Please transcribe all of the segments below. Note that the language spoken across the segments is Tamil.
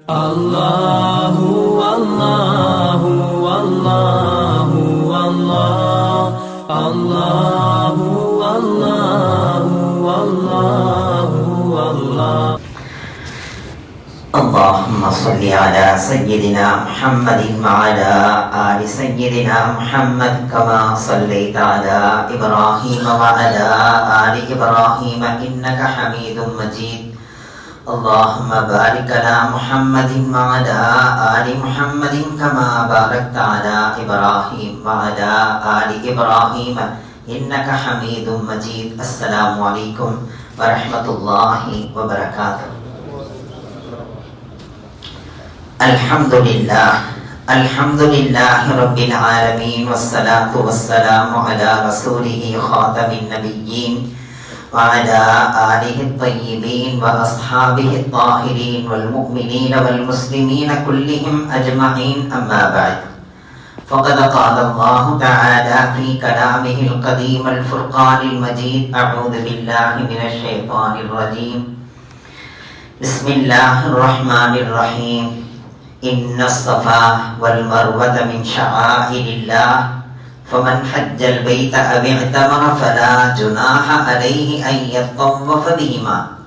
Allahu Allahu Allahu Allah Allahu Allahu Allahu Allah. Allahumma salli ala sayyidina Muhammadin wa ala ali sayyidina Muhammad kama sallaita ala Ibrahim wa ala ali Ibrahim innaka Hamidum Majid. Allahumma barik ala Muhammadin wa ala ali Muhammadin kama barakta ala Ibrahim wa ala ali Ibrahim innaka Hamidum Majid. Assalamu alaikum wa rahmatullahi wa barakatuh. Alhamdulillah Rabbil alamin, wassalatu wassalamu ala rasulihi khatamin nabiyyin wa ala alihi at-tayyibin wa ashabihi at-tahirin wal mu'minin wal muslimin kullihim ajma'in, amma ba'd. Faqad qala Allah ta'ala fi kalamihi al-qadim al-furqan al-majid. A'udhu billahi minash shaitanir rajim. Bismillahir rahmanir rahim. Inna as-safa wal marwata min sha'airillah faman hajjal baita aw i'tamara fala junaha alayhi an yatawwafa bihima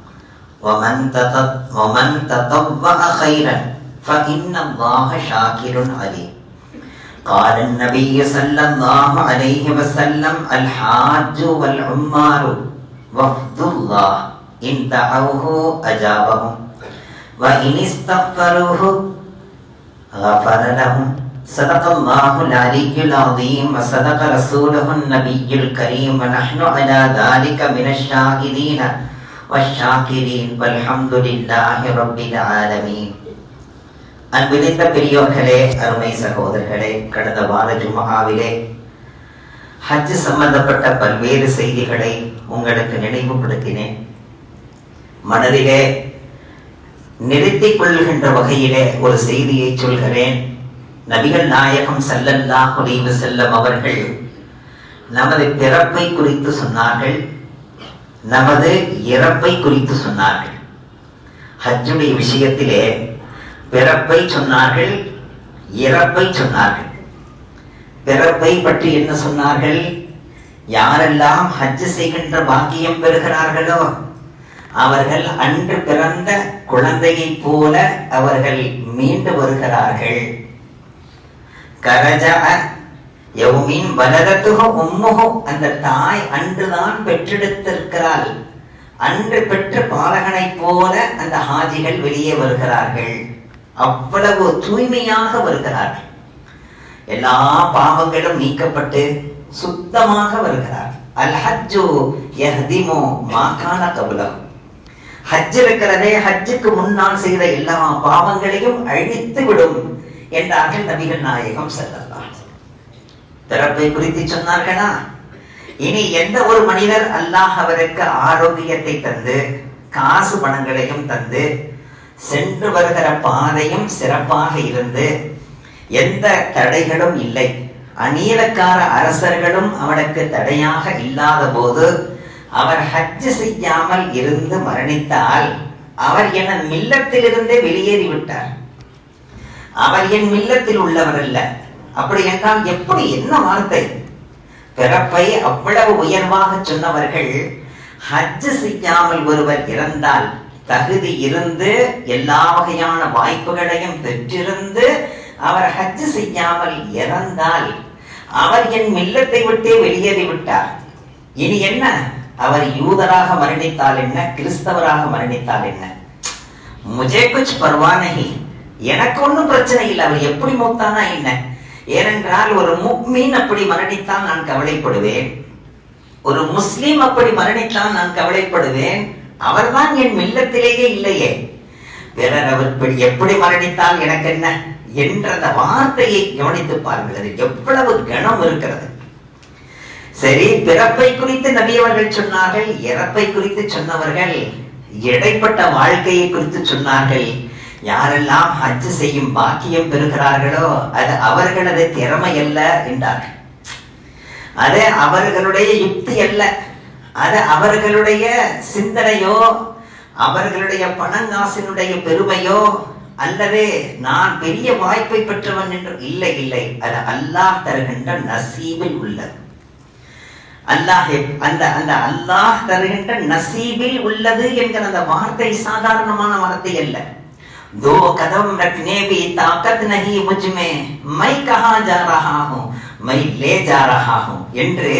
wa man tatawwa'a khairan fa inna Allaha shakirun alim. Qala an-nabiy sallallahu alayhi wa sallam al-hajju wal ummaru wafdullah in da'awhu ajabahum wa in istaghfaruhu غفر لهم. صدق الله العلي العظيم وصدق رسوله النبي الكريم ونحن على ذلك من الشاهدين والشاكرين والحمد لله رب العالمين. அன்பினைந்த பெரியோர்களே, அருமை சகோதரர்களே, கடந்த வார ஜும்ஆவிலே ஹஜ் சம்பந்தப்பட்ட பல்வேறு செய்திகளை உங்களுக்கு நினைவுபடுத்தினேன். மனதிலே நிறுத்திக் கொள்கின்ற வகையிலே ஒரு செய்தியை சொல்கிறேன். நபிகள் நாயகம் ஸல்லல்லாஹு அலைஹி வஸல்லம் அவர்கள் நமது பிறப்பை குறித்து சொன்னார்கள், நமது இறப்பை குறித்து சொன்னார்கள். ஹஜ்ஜுடைய விஷயத்திலே பிறப்பை சொன்னார்கள், இறப்பை சொன்னார்கள். பிறப்பை பற்றி என்ன சொன்னார்கள்? யாரெல்லாம் ஹஜ் செய்கின்ற பாக்கியம் பெறுகிறார்களோ அவர்கள் அன்று பிறந்த குழந்தையை போல அவர்கள் மீண்டு வருகிறார்கள். கரஜஅ யௌமின் வலதத்துஹு உம்முஹு, அந்த தாய் அன்றுதான் பெற்றெடுத்திருக்கிறாள். அன்று பெற்ற பாலகனை போல அந்த ஹாஜிகள் வெளியே வருகிறார்கள். அவ்வளவு தூய்மையாக வருகிறார்கள். எல்லா பாவங்களும் நீக்கப்பட்டு சுத்தமாக வருகிறார்கள். அல் ஹஜ்ஜு யஹ்திமு மா கான கப்லஹு. ஹஜ் இருக்கிறதே, ஹஜ்ஜுக்கு முன்னால் செய்த எல்லா பாவங்களையும் அழித்து விடும் என்றார்கள் நபிகள் நாயகம் ஸல்லல்லாஹு அலைஹி வஸல்லம். பிறப்பை குறித்து சொன்னார்களா? இனி எந்த ஒரு மனிதர் அல்லாஹ் அவருக்கு ஆரோக்கியத்தை தந்து காசு பணங்களையும் தந்து சென்று வருகிற பாதையும் சிறப்பாக இருந்து எந்த தடைகளும் இல்லை, அநீலக்கார அரசர்களும் அவனுக்கு தடையாக இல்லாத போது அவர் ஹஜ் செய்யாமல் இருந்து மரணித்தால் அவர் என் மில்லத்திலிருந்தே வெளியேறிவிட்டார். அவர் என் மில்லத்தில் உள்ளவர் அல்ல. அப்படி என்றால் எப்படி, என்ன வார்த்தை? பிறப்பை அவ்வளவு உயர்வாக சொன்னவர்கள் ஹஜ் செய்யாமல் ஒருவர் இறந்தால், தகுதி இருந்து எல்லா வகையான வாய்ப்புகளையும் பெற்றிருந்து அவர் ஹஜ் செய்யாமல் இறந்தால் அவர் என் மில்லத்தை விட்டே வெளியேறிவிட்டார். இனி என்ன, அவர் யூதராக மரணித்தால் என்ன, கிறிஸ்தவராக மரணித்தால் என்ன, முஜே குச் பர்வா நஹி, எனக்கு ஒன்றும் பிரச்சனை இல்லை, அவர் எப்படி மூத்தானா என்ன. ஏனென்றால் ஒரு முஃமின் அப்படி மரணித்தால் நான் கவலைப்படுவேன், ஒரு முஸ்லிம் அப்படி மரணித்தால் நான் கவலைப்படுவேன். அவர்தான் என் மில்லத்திலேயே இல்லையே, பிறர் அவர் எப்படி மரணித்தால் எனக்கு என்ன என்ற அந்த வார்த்தையை கவனித்து பாருங்கள், அது எவ்வளவு கணம் இருக்கிறது. சரி, பிறப்பை குறித்து நபி அவர்கள் சொன்னார்கள், இறப்பை குறித்து சொன்னவர்கள் இடைப்பட்ட வாழ்க்கையை குறித்து சொன்னார்கள். யாரெல்லாம் ஹஜ் செய்யும் பாக்கியம் பெறுகிறார்களோ அது அவர்களது திறமை அல்ல என்றார்கள். அது அவர்களுடைய யுக்தி அல்ல, அது அவர்களுடைய சிந்தனையோ அவர்களுடைய பணங்காசினுடைய பெருமையோ அல்லது நான் பெரிய வாய்ப்பை பெற்றவன் என்று இல்லை இல்லை, அது அல்லாஹ் தருகின்ற நசீபில் உள்ளது. அல்லாஹ் அந்த அந்த அல்லாஹ் தருகின்ற நசீபில் உள்ளது என்கிற அந்த வார்த்தை சாதாரணமான வார்த்தை அல்ல. दो कदम रखने भी ताकत नहीं मुझ में, मैं कहां जा रहा हूं, मैं ले जा रहा हूं என்று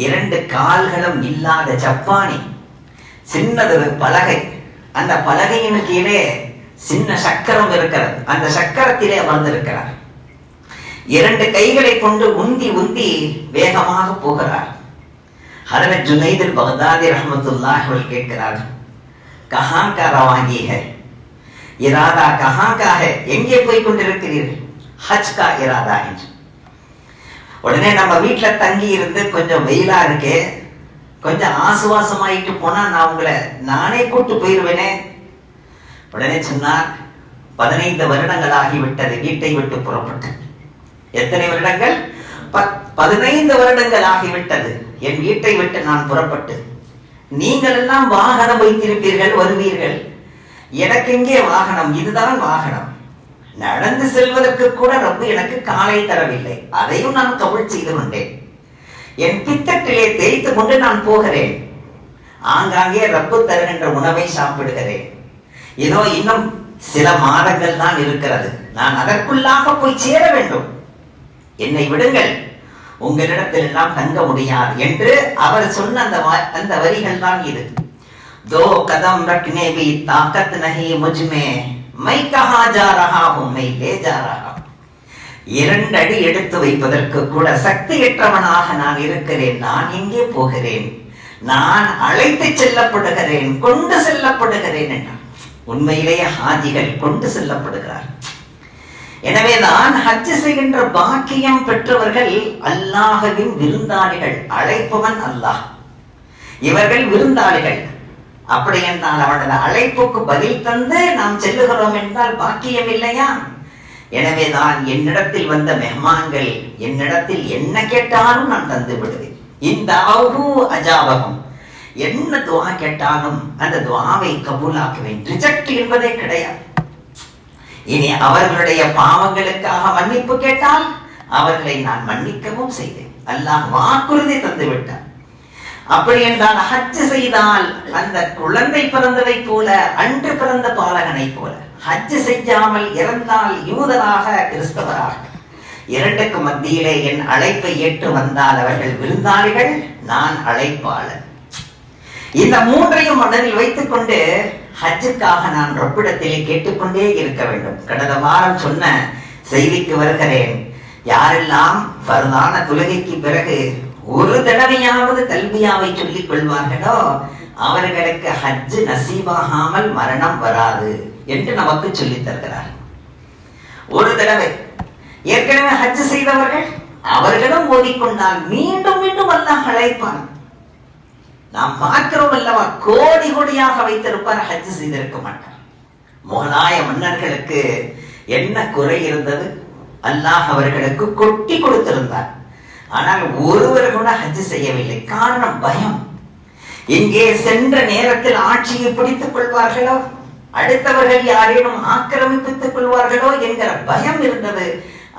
இரண்டு கால்களும் இல்லாத ஜப்பானி, சின்னது பலகை, அந்த பலகையின் கீழே சின்ன சக்கரம் இருக்கிறது, அந்த சக்கரத்திலே அமர்ந்திருக்கிறார். இரண்டு கைகளை கொண்டு உந்தி உந்தி வேகமாக போகிறார். ஹஜ்ரத் ஜுனைத் பக்தாதி ரஹ்மத்துல்லாஹி அலைஹி கேட்கிறார், கஹாं का रवानी है, इरादा कहां का है, எங்கே போய் கொண்டிருக்கிறீர்கள்? ஹஜ் का इरादा என்று. உடனே நம்ம வீட்டுல தங்கி இருந்து கொஞ்சம் வெயிலா இருக்கே, கொஞ்சம் ஆசுவாசமாயிட்டு போனா நான் உங்களை நானே கூட்டு போயிருவேனே. உடனே சொன்னார், 15 வருடங்கள் ஆகிவிட்டது வீட்டை விட்டு புறப்பட்டு. எத்தனை வருடங்கள்? 15 வருடங்கள் ஆகிவிட்டது என் வீட்டை விட்டு நான் புறப்பட்டு. நீங்கள் எல்லாம் வாகனம் வைத்திருப்பீர்கள், வருவீர்கள். எனக்கு எங்கே வாகனம்? இதுதான் வாகனம். நடந்து செல்வதற்கு கூட ரப்பு எனக்கு காலை தரவில்லை, அதையும் நான் கபூல் செய்து கொண்டேன். என் பித்தட்டிலே தேய்த்து கொண்டு நான் போகிறேன். ஆங்காங்கே ரப்பு தருகின்ற உணவை சாப்பிடுகிறேன். ஏதோ இன்னும் சில மாதங்கள் தான் இருக்கிறது, நான் அதற்குள்ளாக போய் சேர வேண்டும். என்னை விடுங்கள், உங்களிடத்தில் எல்லாம் தங்க முடியாது என்று அவர் சொன்ன அந்த வரிகள் தான் இது. दो कदम रखने भी ताकत नहीं मुझ में, मैं कहां जा रहा हूं, मैं ले जा रहा हूं. இரண்டு அடி எடுத்து வைப்பதற்கு கூட சக்தியற்றவனாக நான் இருக்கிறேன். நான் எங்கே போகிறேன்? நான் அழைத்து செல்லப்படுகிறேன், கொண்டு செல்லப்படுகிறேன் என்றார். உண்மையிலேயே ஹாஜிகள் கொண்டு செல்லப்படுகிறார். எனவே தான் ஹஜ் செய்கின்ற பாக்கியம் பெற்றவர்கள் அல்லாஹ்வின் விருந்தாளிகள். அழைப்பவன் அல்லாஹ், இவர்கள் விருந்தாளிகள். அப்படி என்றால் அவனது அழைப்புக்கு பதில் தந்து நாம் செல்லுகிறோம் என்றால் பாக்கியம் இல்லையா? எனவே தான் என்னிடத்தில் வந்த மெஹ்மான்கள் என்னிடத்தில் என்ன கேட்டாலும் நான் தந்து விடுவேன். இந்த அஜாபகம், என்ன துவா கேட்டாலும் அந்த துவாவை கபூலாக்குவேன். ரிஜெக்ட் என்பதே கிடையாது. இனி அவர்களுடைய பாவங்களுக்காக மன்னிப்பு கேட்டால் அவர்களை நான் மன்னிக்கவும் செய்தேன். அல்லாஹ் வாக்குறுதி தந்து விட்டார். அப்படி என்றால் ஹஜ் செய்தால் அந்த குழந்தை பிறந்ததை போல, அன்று பிறந்த பாலகனை போல. ஹஜ் செய்யாமல் இறந்தால் யூதராக கிறிஸ்தவராக, இரண்டுக்கு மத்தியிலே என் அழைப்பை ஏற்று வந்தால் அவர்கள் விருந்தாளிகள், நான் அழைப்பாளர். இந்த மூன்றையும் மனதில் வைத்துக் கொண்டு ஹஜ்ஜுக்காக நான் ரப்பிடத்திலே கேட்டுக்கொண்டே இருக்க வேண்டும். கடந்த வாரம் சொன்ன செய்திக்கு வருகிறேன். யாரெல்லாம் ஃபர்தான தொழுகைக்கு பிறகு ஒரு தடவையாவது தல்பியாவை சொல்லிக் கொள்வார்களோ அவர்களுக்கு ஹஜ் நசீபாகாமல் மரணம் வராது என்று நமக்கு சொல்லித் தருகிறார். ஒரு தடவை ஏற்கனவே ஹஜ் செய்தவர்கள் அவர்களும் ஓதிக்கொண்டால் மீண்டும் மீண்டும் அல்லாஹ் அழைப்பான். நாம் பார்க்கிறோம் அல்லவா, கோடி கோடியாக வைத்திருப்பார், ஹஜ் செய்திருக்க மாட்டார். முகலாய மன்னர்களுக்கு என்ன குறை இருந்தது? அல்லாஹ் அவர்களுக்கு கொட்டி கொடுத்திருந்தார். ஆனால் ஒருவர் கூட ஹஜ் செய்யவில்லை. காரணம் பயம். இங்கே சென்ற நேரத்தில் ஆட்சியை பிடித்துக் கொள்வார்களோ, அடுத்தவர்கள் யாரேனும் ஆக்கிரமிப்பித்துக் கொள்வார்களோ என்கிற பயம் இருந்தது.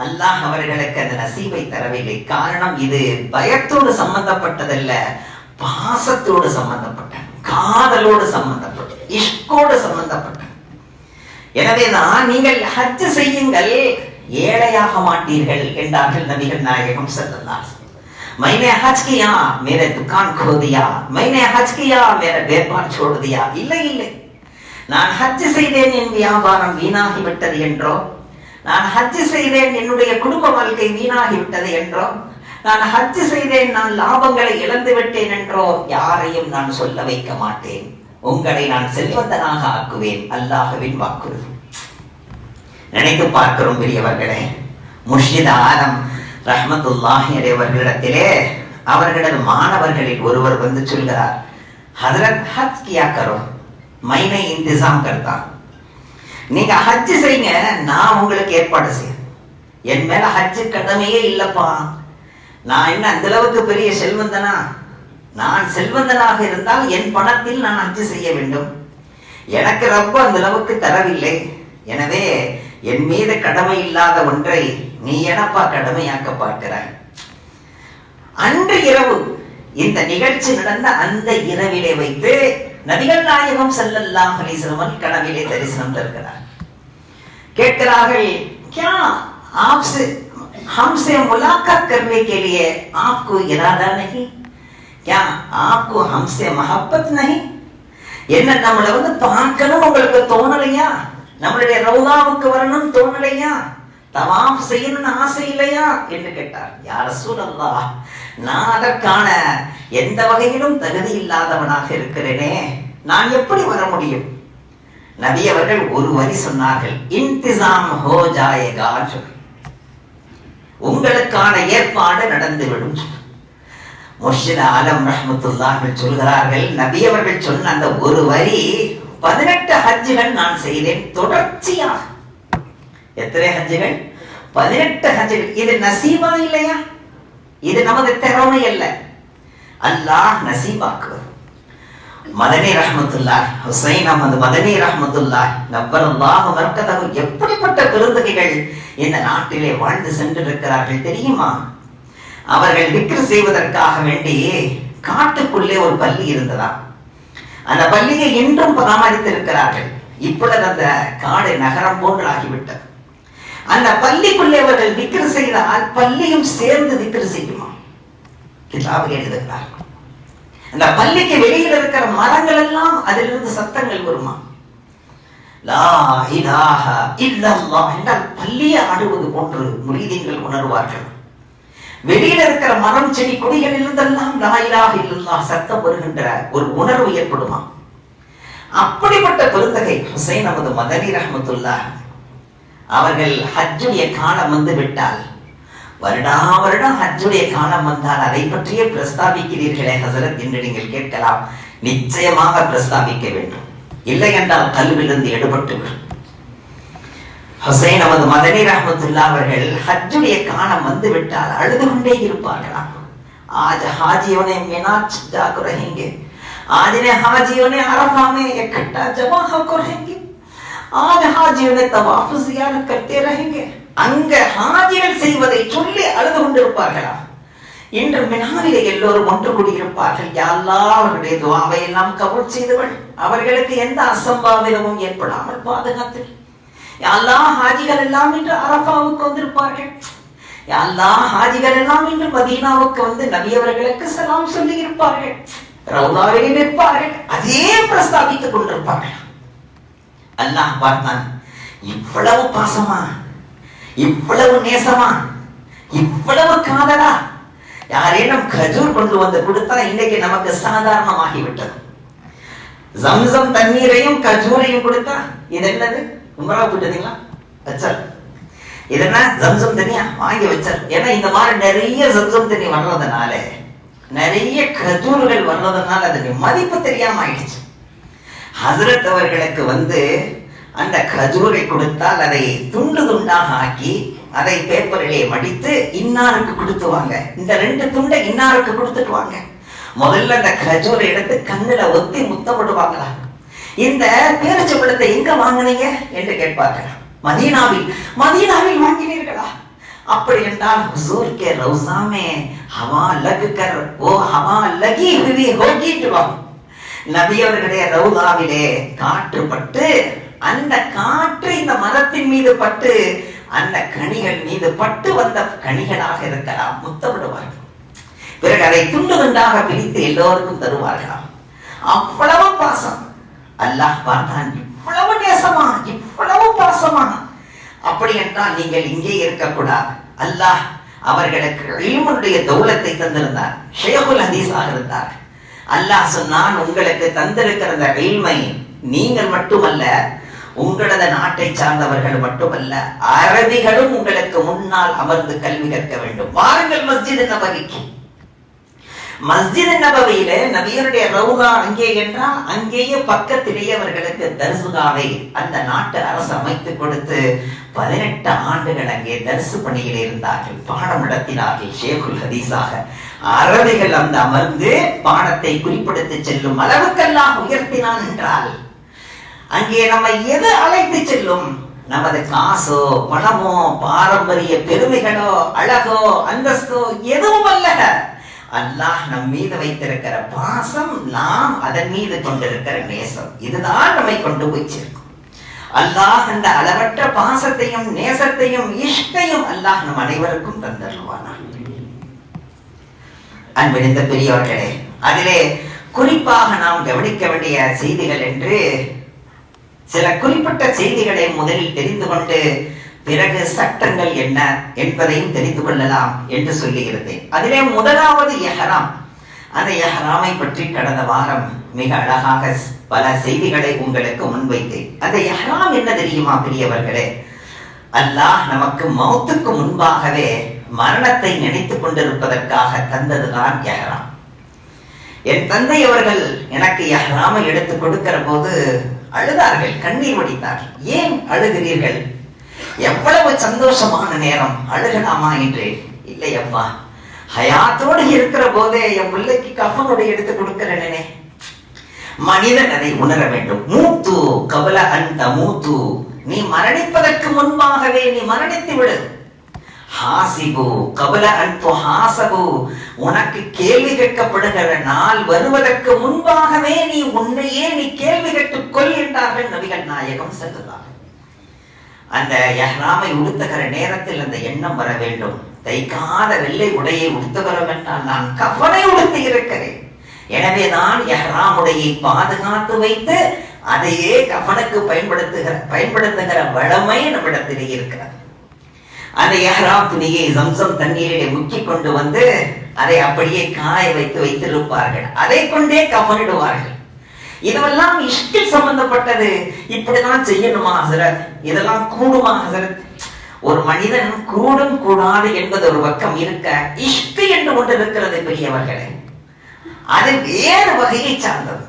அல்லாஹ் அவர்களுக்கு அந்த நசீபை தரவில்லை. காரணம், இது பயத்தோடு சம்பந்தப்பட்டதல்ல, பாசத்தோடு சம்பந்தப்பட்ட, காதலோடு சம்பந்தப்பட்ட, இஷ்கோடு சம்பந்தப்பட்ட. எனவே தான் நீங்கள் ஹஜ் செய்யுங்கள், ஏழையாக மாட்டீர்கள் என்றார்கள் நபிகள் நாயகம் ஸல்லல்லாஹு அலைஹி வஸல்லம். मैंने हज किया, मेरे दुकान खो दिया, मैंने हज किया, मेरा व्यापार छोड़ दिया. இல்லை இல்லை, நான் ஹஜ் செய்தேன் என் வியாபாரம் வீணாகி விட்டது என்றோ, நான் ஹஜ் செய்தேன் என்னுடைய குடும்ப வாழ்க்கை வீணாகி விட்டது என்றோ, நான் ஹஜ் செய்தேன் நான் லாபங்களை இழந்து விட்டேன் என்றோ யாரையும் நான் சொல்ல வைக்க மாட்டேன். உங்களை நான் செல்வந்தனாக ஆக்குவேன். அல்லாஹ்வின் வாக்குறுதி. நினைத்து பார்க்கிறோம் பெரியவர்களே. முர்ஷித் ஆலம் ரஹ்மத்துல்லாஹி அலைஹி அவர்களிடத்திலே அவர்களது மாணவர்களில் ஒருவர் வந்து சொல்கிறார், ஹஜ்ரத் ஹஜ் கியா கரோ, மைனை இன்திசாம் கர்த்தா. நீங்க ஹஜ் செய்யுங்க, நான் உங்களுக்கு ஏற்பாடு செய்ய. என் மேல ஹஜ் கடமையே இல்லப்பா. நான் என்ன அந்த அளவுக்கு பெரிய செல்வந்தனா? நான் செல்வந்தனாக இருந்தால் என் பணத்தில் நான் ஹஜ் செய்ய வேண்டும். எனக்கு ரப்ப அந்த அளவுக்கு தரவில்லை. எனவே என் மீது கடமை இல்லாத ஒன்றை நீ எனப்பா கடமையாக்க பார்க்கிறாய். அன்று இரவு இந்த நிகழ்ச்சி நடந்த அந்த இரவிலே வைத்து நபிகள் நாயகம் ஸல்லல்லாஹு அலைஹி வஸல்லம் கனவிலே தரிசனம் தருகிறார். கேட்கிறார்கள், क्या आपसे हमसे मुलाकात करने के लिए आपको इरादा नहीं? क्या आपको हमसे मोहब्बत नहीं? என்ன நம்மள வந்து பார்க்கணும் உங்களுக்கு தோணலையா? நம்மளுடைய ரவுதாவுக்கு வரணும் தோணலையா? தவாஃப் செய்யணும்னு ஆசை இல்லையா என்று கேட்டார். யா ரசூலல்லாஹ், நான் அதற்கான எந்த வகையிலும் தகுதி இல்லாதவனாக இருக்கிறேனே, நான் எப்படி வர முடியும்? நபி அவர்கள் ஒரு வரி சொன்னார்கள், இன்திசாம் ஹோ ஜாயேகா, உங்களுக்கான ஏற்பாடு நடந்துவிடும். முர்ஷித் ஆலம் ரஹ்மத்துல்லாஹி சொல்கிறார்கள், நபி அவர்கள் சொன்ன அந்த ஒரு வரி 18 ஹஜ்ஜுகள் நான் செய்தேன் தொடர்ச்சியாக. எத்தனை ஹஜ்ஜுகள்? 18 ஹஜ்ஜுகள். இது நசீபா இல்லையா? இது நமது திறமை அல்ல, அல்லாஹ் நசீபாக்குவது. மதனி ரஹ்மத்துல்லாஹ், ஹுசைன் அஹ்மத் மதனி ரஹ்மத்துல்லாஹ் நவ்வரல்லாஹு மர்கதஹு, எப்படிப்பட்ட பெருந்தகைகள் இந்த நாட்டிலே வாழ்ந்து சென்றிருக்கிறார்கள் தெரியுமா? அவர்கள் விக்ர் செய்வதற்காக வேண்டி காட்டுக்குள்ளே ஒரு பள்ளி இருந்ததா. அந்த பள்ளியை இன்றும் பராமரித்திருக்கிறார்கள். இப்பொழுது அந்த காடு நகரம் போன்று ஆகிவிட்டது. அந்த பள்ளிக்குள்ளே அவர்கள் விக்ர் செய்தால் பள்ளியும் சேர்ந்து விக்ர் செய்யுமா? கிதாபில் எழுதுகிறார். அந்த பள்ளிக்கு வெளியில் இருக்கிற மரங்கள் எல்லாம் அதிலிருந்து சத்தங்கள் வருமா? லா இலாஹ இல்லல்லாஹ் என்றால் பள்ளியை ஆடுவது போன்று முரீதீன்கள் உணர்வார்கள். வெளியில இருக்கிற மரம் செடி கொடிகளில் இருந்தெல்லாம் லா இலாஹ இல்லல்லாஹ் சத்தம் வருகின்ற ஒரு உணர்வு ஏற்படுமா? அப்படிப்பட்ட பெருந்தகை ஹுசைன் அஹ்மத் மதனி ரஹ்மத்துல்லாஹ் அவர்கள் ஹஜ்ஜுடைய காலம் வந்து விட்டால், வருடம் ஹஜ்ஜுடைய காலம் வந்தால் அதை பற்றியே பிரஸ்தாபிக்கிறீர்களே ஹஸரத் என்று நீங்கள் கேட்கலாம். நிச்சயமாக பிரஸ்தாபிக்க வேண்டும், இல்லை என்றால் கல்விலிருந்து எடுபட்டு விடும். ஹுசைன் அஹ்மத் மதனி ரஹ்மத்துல்லாஹ் அவர்கள் ஹஜ்ஜுடைய காலம் வந்து விட்டால் அழுது கொண்டே இருப்பார்களாம். ஆஜ் हाजियों ने मिना जाकर रहेंगे, आज ने हाजियों ने अरफा में इकट्ठा जमा होकर रहेंगे, आज हाजियों ने तवाफ ज़ियारत करते रहेंगे. அங்க ஹாஜிகள் செய்வதை சொல்லி அழுது கொண்டிருப்பார்களாம். இன்று மினாவிலே எல்லோரும் ஒன்று கூடியிருப்பார்கள். யா அல்லாஹ், அவர்களுடைய துஆவை எல்லாம் கபூல் செய்தவள், அவர்களுக்கு எந்த அசம்பாவிதமும் ஏற்படாமல் பாதுகாத்து. யா அல்லாஹ், ஹாஜிகள் எல்லாம் இன்று அரஃபாவுக்கு வந்திருப்பார்கள். யா அல்லாஹ், ஹாஜிகள் எல்லாம் இன்று மதீனாவுக்கு வந்து நபி அவர்களுக்கு சலாம் சொல்லி இருப்பார்கள், ரவுதாவிலே நிற்பார்கள், அதே பிரஸ்தாபித்துக் கொண்டிருப்பார்கள். அல்லாஹ் பார்த்தான், இவ்வளவு பாசமா, இவ்வளவு நேசமா, இவ்வளவு காதலா? யாரேனும் கஜூர் கொண்டு வந்து கொடுத்தா இன்னைக்கு நமக்கு சாதாரணமாகிவிட்டது. ஜம்சம் தண்ணீரையும் கஜூரையும் கொடுத்தா இது என்னது? உமரா போட்டீங்களா? வச்சார். இது என்ன? ஜம்சம் தண்ணியா வாங்கி வச்சார். ஏன்னா இந்த மாதிரி நிறைய ஜம்சம் தண்ணி வர்றதுனால, நிறைய கஜூர்கள் வர்றதுனால அதுக்கு மதிப்பு தெரியாம ஆயிடுச்சு. ஹசரத் அவர்களுக்கு வந்து அந்த கஜூரை கொடுத்தால் அதை துண்டு துண்டாக ஆக்கி அதை பேப்பரிலே மடித்து இன்னாருக்கு கொடுத்துவாங்க. இந்த 2 துண்டை இன்னாருக்கு கொடுத்துட்டு வாங்க. முதல்ல அந்த கஜூரை எடுத்து கண்ணுல ஒத்தி முத்தப்படுவாங்களா? இந்த பேரிச்சம்பழத்தை எங்க வாங்கினீங்க என்று கேட்பார்கள். மதீனாவில். மதீனாவில் வாங்கினீர்களா? அப்படி என்றால் हुजूर के रौज़ा में हवा लगकर वो हवा लगी हुई होगी. நபி அவர்களுடைய ரவுதாவிலே காற்று பட்டு, அந்த காற்று இந்த மரத்தின் மீது பட்டு, அந்த கனிகள் மீது பட்டு வந்த கனிகளாக இருக்கலாம். முத்தமிடுவார்கள். பிறகு அதை துண்டு துண்டாக பிரித்து எல்லோருக்கும் தருவார்களாம். அவ்வளவு பாசம். அல்லாஹ் பார்த்தான், இவ்வளவு நேசமா, இவ்வளவு பாசமா? அப்படி என்றால் நீங்கள் இங்கே இருக்கக்கூடாது. அல்லாஹ் அவர்களுக்கு இல்முடைய தௌலத்தை தந்திருந்தார், ஷேகுல் ஹதீஸாக இருந்தார். அல்லாஹ் சொன்னான், உங்களுக்கு தந்திருக்கிற அந்த இல்மை நீங்கள் மட்டுமல்ல, உங்களது நாட்டை சார்ந்தவர்கள் மட்டுமல்ல, அரபிகளும் உங்களுக்கு முன்னால் அமர்ந்து கல்வி கற்க வேண்டும். வாருங்கள் மஸ்ஜித் நபவிக்கு. மஸ்ஜித் நபவியில நபியருடைய ரவுதா அங்கே என்றால் அங்கேயே பக்கத்திலேயே அவர்களுக்கு தர்சுகாவை அந்த நாட்டு அரசு அமைத்து கொடுத்து 18 ஆண்டுகள் அங்கே தர்சு பணியில் இருந்தார்கள், பாடம் நடத்தினார்கள். ஷேகுல் ஹதீஸாக அரபிகள் அந்த அமர்ந்து பாடத்தை குறிப்பிடுத்து செல்லும் அளவுக்கெல்லாம் உயர்த்தினான் என்றால் அங்கே நம்ம எது அழைத்து செல்லும்? நமது காசோ பணமோ பாரம்பரிய பெருமைகளோ அழகோ அந்தஸ்தோ எதுவும் அல்ல. அல்லாஹ் நம் மீது வைத்திருக்கிற பாசம், நாம் அதன் மீது கொண்டிருக்கிற நேசம், இதுதான் நம்மை கொண்டு போய் சேர்க்கும். அல்லாஹ் அந்த அளவற்ற பாசத்தையும் நேசத்தையும் இஷ்டையும் அல்லாஹ் நம் அனைவருக்கும் தந்தருவானார். அன்பிருந்த பெரியவர்களே, அதிலே குறிப்பாக நாம் கவனிக்க வேண்டிய செய்திகள் என்று சில குறிப்பிட்ட செய்திகளை முதலில் தெரிந்து கொண்டு பிறகு சட்டங்கள் என்ன என்பதையும் தெரிந்து கொள்ளலாம் என்று சொல்லுகிறேன். அதிலே முதலாவது இஹ்ராம். அந்த இஹ்ராமை பற்றி கடந்த வாரம் மிக அழகாக பல செய்திகளை உங்களுக்கு முன்வைத்தேன். அந்த இஹ்ராம் என்ன தெரியுமா பெரியவர்களே? அல்லாஹ் நமக்கு மௌத்துக்கு முன்பாகவே மரணத்தை நினைத்துக் கொண்டிருப்பதற்காக தந்ததுதான் இஹ்ராம். என் தந்தை அவர்கள் எனக்கு இஹ்ராமை எடுத்து கொடுக்கிற போது அழுதார்கள், கண்ணீர் வடித்தார்கள். ஏன் அழுகிறீர்கள்? எவ்வளவு சந்தோஷமான நேரம், அழுகலாமா என்று. இல்லை அப்பா, ஹயாத்தோடு இருக்கிற போதே என் பிள்ளைக்கு கஃபனுடைய எடுத்து கொடுக்கிறேனே. மனிதன் அதை உணர வேண்டும். மூத்து கபல அந்த மூத்து, நீ மரணிப்பதற்கு முன்பாகவே நீ மரணித்து விடு. ஹாசிபு கபல அன்பு ஹாசபு, உனக்கு கேள்வி கேட்கப்படுகிற நாள் வருவதற்கு முன்பாகவே நீ உன்னையே நீ கேள்வி கேட்டுக் கொள் என்றார்கள் நபிகள் நாயகம் ஸல்லல்லாஹு. அந்த இஹ்ராமை உடுத்துகிற நேரத்தில் அந்த எண்ணம் வர வேண்டும். தைக்காத வெள்ளை உடையை உடுத்துகிறோம் என்றால் நான் கஃபனை உடுத்தி இருக்கிறேன், எனவே நான் இஹ்ராம் உடையை பாதுகாத்து வைத்து அதையே கஃபனுக்கு பயன்படுத்துகிற வளமை நம்மிடத்திலே இருக்கிறது. அந்த இஹ்ராம் துணியை ஜம்சம் தண்ணீரிலே முக்கி கொண்டு வந்து அதை அப்படியே காய வைத்து வைத்திருப்பார்கள். அதை கொண்டே கஃனிடுவார்கள். இதெல்லாம் இஷ்டில் சம்பந்தப்பட்டது. இப்படிதான் செய்யணுமா ஹஸரத்? இதெல்லாம் கூடுமா ஹஸரத்? ஒரு மனிதன் கூடும் கூடாது என்பது ஒரு பக்கம் இருக்க, இஷ்டு என்று ஒன்று இருக்கிறது பெரியவர்களே. அது வேறு வகையை சார்ந்தது.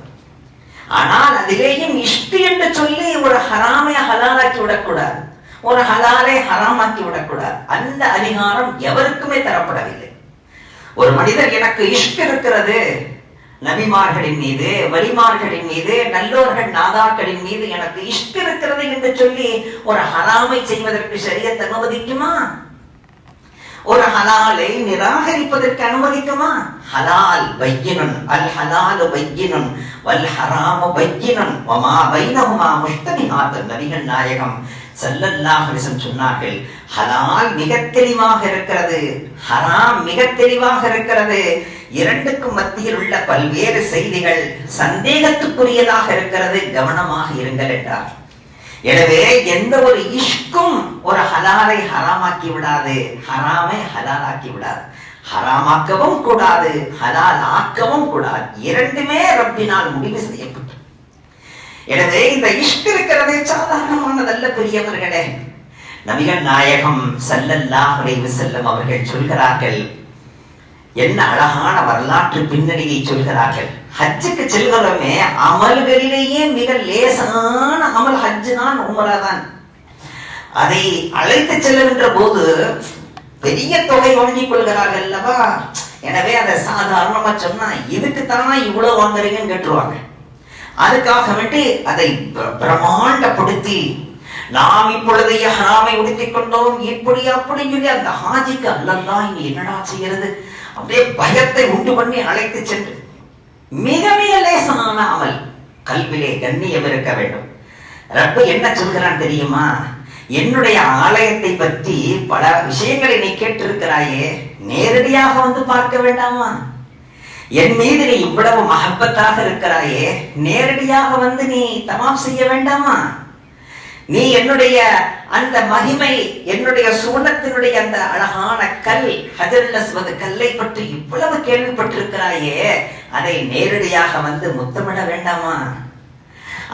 ஆனால் அதிலேயும் இஷ்டு என்று சொல்லி ஒரு ஹராமை ஹலாலாக்கி விடக்கூடாது, ஒரு ஹலாலை ஹராமாக்கி விடக்கூடாது. அந்த அதிகாரம் எவருக்குமே தரப்படவில்லை. ஒரு மனிதர் எனக்கு இஷ்டு இருக்கிறது, நபிமார்களின் மீது, வலிமார்களின் மீது, நல்லோர்கள் நாதாக்களின் மீது எனக்கு இஷ்டு இருக்கிறது என்று சொல்லி ஒரு ஹராமை செய்வதற்கு ஷரியத் அனுமதிக்குமா? ஒரு ஹலாலை நிராகரிப்பதற்கு அனுமதிக்குமா? ஹலால் பையினுன், அல் ஹலாலு பையினுன் வல் ஹராமு பையினுன் வமா பைனஹுமா முஷ்தபிஹாத்துன். நபிகள் நாயகம் ஸல்லல்லாஹு அலைஹி வஸல்லம் சொன்னார்கள், ஹலால் மிக தெளிவாக இருக்கிறது, ஹராம் மிக தெளிவாக இருக்கிறது, இரண்டுக்கும் மத்தியில் உள்ள பல்வேறு செய்திகள் சந்தேகத்துக்குரியதாக இருக்கிறது, கவனமாக இருங்கள் என்றார். எனவே எந்த ஒரு இஷ்கும் ஒரு ஹலாலை ஹராமாக்கி விடாது, ஹராமை ஹலாலாக்கி விடாது. ஹராமாக்கவும் கூடாது, ஹலால் ஆக்கவும் கூடாது. இரண்டுமே ரப்பினால் முடிவு செய்யப்பட்டது. எனவே இந்த இஷ்க் இருக்கிறது சாதாரணமானதல்ல பெரியவர்களே. நபிகள் நாயகம் ஸல்லல்லாஹு அலைஹி வஸல்லம் அவர்கள் சொல்கிறார்கள், என்ன அழகான வரலாற்று பின்னணியை சொல்கிறார்கள். ஹஜ்ஜுக்கு செல்கிறோமே, அமல்களிலேயே மிக லேசான அமல் ஹஜ்ஜு தான், உம்ரா தான். அதை அழைத்து செல்லுகின்ற போது பெரிய தொகை வாங்கிக் கொள்கிறார்கள் அல்லவா. எனவே அதை சாதாரணமா சொன்னா இதுக்குத்தானா இவ்வளவு வாங்குறீங்கன்னு கேட்டுருவாங்க. அதுக்காக வேண்டி அதை பிரமாண்டப்படுத்தி நாம் இப்பொழுது இஹ்ராமை உடுத்திக் கொண்டோம் இப்படி அப்படி சொல்லி அந்த ஹாஜிக்கு அல்லல்லா இங்க என்னடா செய்கிறது அப்படியே பயத்தை உண்டு பண்ணி அழைத்து சென்று மிக மிக லேசான அமல். கல்விலே கண்ணியம் இருக்க வேண்டும். ரப்பு என்ன சொல்கிறான் தெரியுமா? என்னுடைய ஆலயத்தை பற்றி பல விஷயங்களை நீ கேட்டிருக்கிறாயே, நேரடியாக வந்து பார்க்க வேண்டாமா? என் மீது நீ இவ்வளவு மஹப்பத்தாக இருக்கிறாயே, நேரடியாக வந்து நீ தமாம் செய்ய வேண்டாமா? நீ என்னுடைய அந்த மகிமை, என்னுடைய சுவனத்தினுடைய அந்த அழகான கல் ஹஜருல் அஸ்வத் கல்லை பற்றி இவ்வளவு கேள்விப்பட்டிருக்கிறாயே, அதை நேரடியாக வந்து முத்தமிட வேண்டாமா?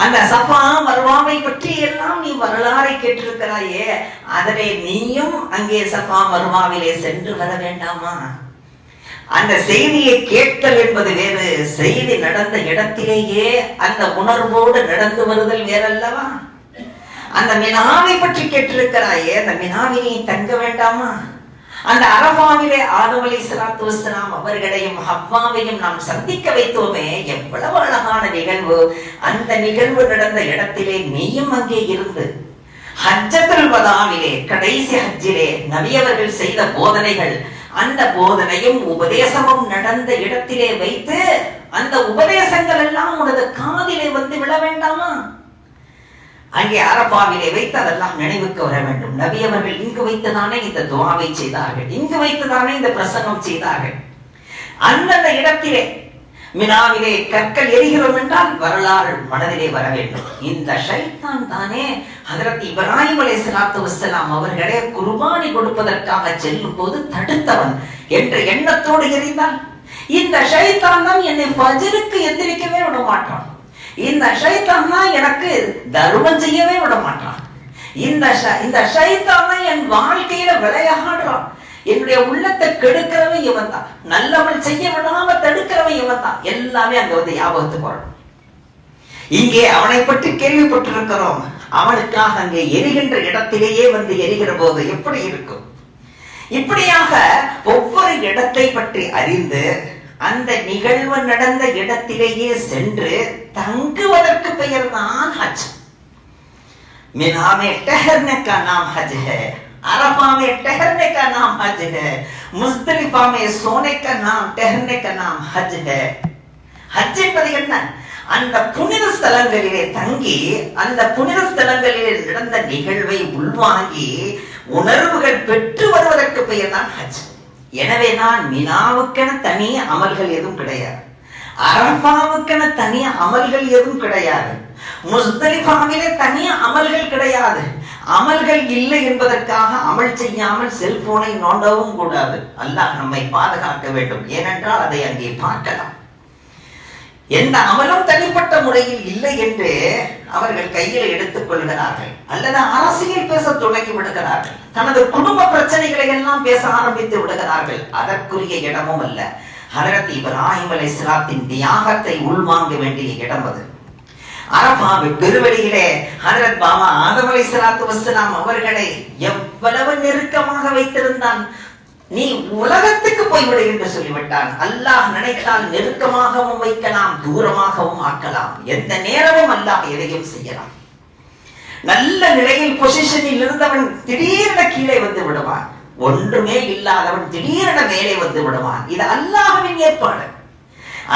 அந்த சஃபா மர்வாவை பற்றி எல்லாம் நீ வரலாறை கேட்டிருக்கிறாயே, அதனை நீயும் அங்கே சஃபா மர்வாவிலே சென்று வர வேண்டாமா? அந்த செய்தியை கேட்டல் என்பது வேறு, செய்தி நடந்த இடத்திலேயே அந்த உணர்வோடு நடந்து வருதல் வேறல்லவா? அந்த மினாவை பற்றி கேட்டிருக்கிறாயே, அந்த மினாவினை தங்க வேண்டாமா? அந்த அரபாவிலே ஆதம் அலைஹிஸ்ஸலாத்து வஸ்ஸலாம் அவர்களையும் ஹவ்வாவையும் நாம் சந்திக்க வைத்தோமே, எவ்வளவு அழகான நிகழ்வு. அந்த நிகழ்வு நடந்த இடத்திலே நீயும் அங்கே இருந்து ஹஜ்ஜத்துல் வதாவிலே கடைசி ஹஜ்ஜிலே நபி அவர்கள் செய்த போதனைகள், அந்த போதனையும் உபதேசமும் நடந்த இடத்திலே வைத்து அந்த உபதேசங்கள் எல்லாம் உனது காதிலே வந்து விழ வேண்டாமா? அங்கே அரபாவிலே வைத்து அதெல்லாம் நினைவுக்கு வர வேண்டும். நபி அவர்கள் இங்கு வைத்துதானே இந்த துஆவை செய்தார்கள், இங்கு வைத்துதானே இந்த பிரசங்கம் செய்தார்கள். அந்தந்த இடத்திலே மினாவிலே கற்கள் எரிகிறோம் என்றால் வரலாறு மனதிலே வர வேண்டும். இந்த ஷைத்தான் தானே ஹஜ்ரத் இப்ராஹிம் அலைஹிஸ்ஸலாத்து வஸ்ஸலாம் அவர்களே குர்பானி கொடுப்பதற்காக செல்லும் போது தடுத்தவன் என்ற எண்ணத்தோடு எரிந்தால், இந்த ஷைத்தான் தான் என்னை ஃபஜ்ருக்கு எந்திரிக்கவே விட மாட்டான், இந்த ஷைத்தான் தான் எனக்கு தர்மம் செய்யவே விட மாட்டான், இந்த ஷைத்தான் தான் என் வாழ்க்கையில விளையாடுறான், என்னுடைய உள்ளத்தை கெடுக்கிறவன் இவன் தான், நல்லவன் செய்ய விடாம தடுக்கிறவன் இவன் தான். எல்லாமே அங்க வந்து ஞாபகத்துக்கு வரும். இங்கே அவனை பற்றி கேள்விப்பட்டிருக்கிறோம், அவனுக்காக அங்கே எரிகின்ற இடத்திலேயே வந்து எரிகிற போது எப்படி இருக்கும்? இப்படியாக ஒவ்வொரு இடத்தை பற்றி அறிந்து அந்த நிகழ்வு நடந்த இடத்திலேயே சென்று தங்குவதற்கு பெயர் தான் ஹஜ். मिना में ठहरने का नाम हज है, अरफा में ठहरने का नाम हज है, मुज़दलिफा में सोने का नाम ठहरने का नाम हज है. हज என்பது என்ன? அந்த புனித ஸ்தலங்களிலே தங்கி அந்த புனித ஸ்தலங்களிலே நடந்த நிகழ்வை உள்வாங்கி உணர்வுகள் பெற்று வருவதற்கு பெயர் தான் ஹஜ். எனவே நான் மினாவுக்கென தனி அமல்கள் எதுவும் கிடையாது, அரபாவுக்கென தனி அமல்கள் எதுவும் கிடையாது, முஸ்தலிஃபாவிலே தனி அமல்கள் கிடையாது. அமல்கள் இல்லை என்பதற்காக அமல் செய்யாமல் செல்போனை நோண்டவும் கூடாது. அல்லாஹ் நம்மை பாதுகாக்க வேண்டும். ஏனென்றால் அதை அங்கே பார்க்கலாம். எந்த அமலும் தனிப்பட்ட முறையில் இல்லை என்று அவர்கள் கையில் எடுத்துக் கொள்கிறார்கள், அல்லது அரசியல் பேச தொடங்கி விடுகிறார்கள், தனது குடும்ப பிரச்சனைகளை எல்லாம் பேச ஆரம்பித்து விடுகிறார்கள். அதற்குரிய இடமும் அல்ல. ஹஜ்ரத் இப்ராஹிம் அலைஹிஸ்ஸலாத்தின் தியாகத்தை உள்வாங்க வேண்டிய இடம் அது. அரபாவை பெருவெளியிலே ஹஜ்ரத் பாபா ஆதம் அலைஹிஸ்ஸலாத்து வஸ்ஸலாம் அவர்களை எவ்வளவு நெருக்கமாக வைத்திருந்தான். நீ உலகத்துக்கு போய்விடு என்று சொல்லிவிட்டான். அல்லாஹ் நினைத்தால் நெருக்கமாகவும் வைக்கலாம், தூரமாகவும் ஆக்கலாம். எந்த நேரமும் அல்லாஹ் எதையும் செய்யலாம். நல்ல நிலையில் பொசிஷனில் இருந்தவன் திடீரென கீழே வந்து விடுவான், ஒன்றுமே இல்லாதவன் திடீரென மேலே வந்து விடுவான். இது அல்லாஹ்வின் ஏற்பாடு.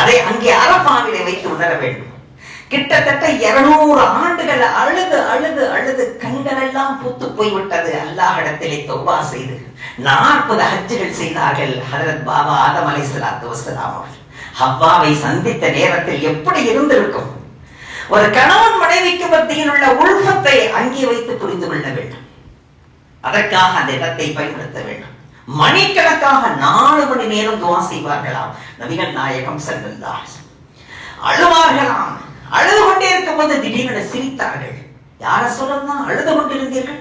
அதை அங்கே அரபாவிலே வைத்து உணர வேண்டும். கிட்டத்தட்ட 200 ஆண்டுகள் அழுது அழுது அழுது கண்கள் எல்லாம் பூத்து போய்விட்டது. அல்லாஹ்விடத்திலே தௌபா செய்து 40 ஹஜ்ஜுகள் செய்தார்கள். ஹஜ்ரத் பாபா ஆதம் அலைஹிஸ்ஸலாத்து வஸ்ஸலாம் அவர்கள் ஹவ்வாவை சந்தித்த நேரத்தில் எப்படி இருந்திருக்கும்? ஒரு கணவன் மனைவிக்கு மத்தியில் உள்ள உள்ஃபத்தை அங்கே வைத்து புரிந்து கொள்ள வேண்டும். அதற்காக அந்த இடத்தை பயன்படுத்த வேண்டும். மணிக்கணக்காக 4 மணி நேரம் துஆ செய்வார்களாம். நபிகள் நாயகம் ஸல்லல்லாஹு அலைஹி வஸல்லம் அழுவார்களாம். அழுது கொண்டே இருக்கும் போது திடீரென சிரித்தார்கள். யார சொல்லலாம் அழுது கொண்டிருந்தீர்கள்,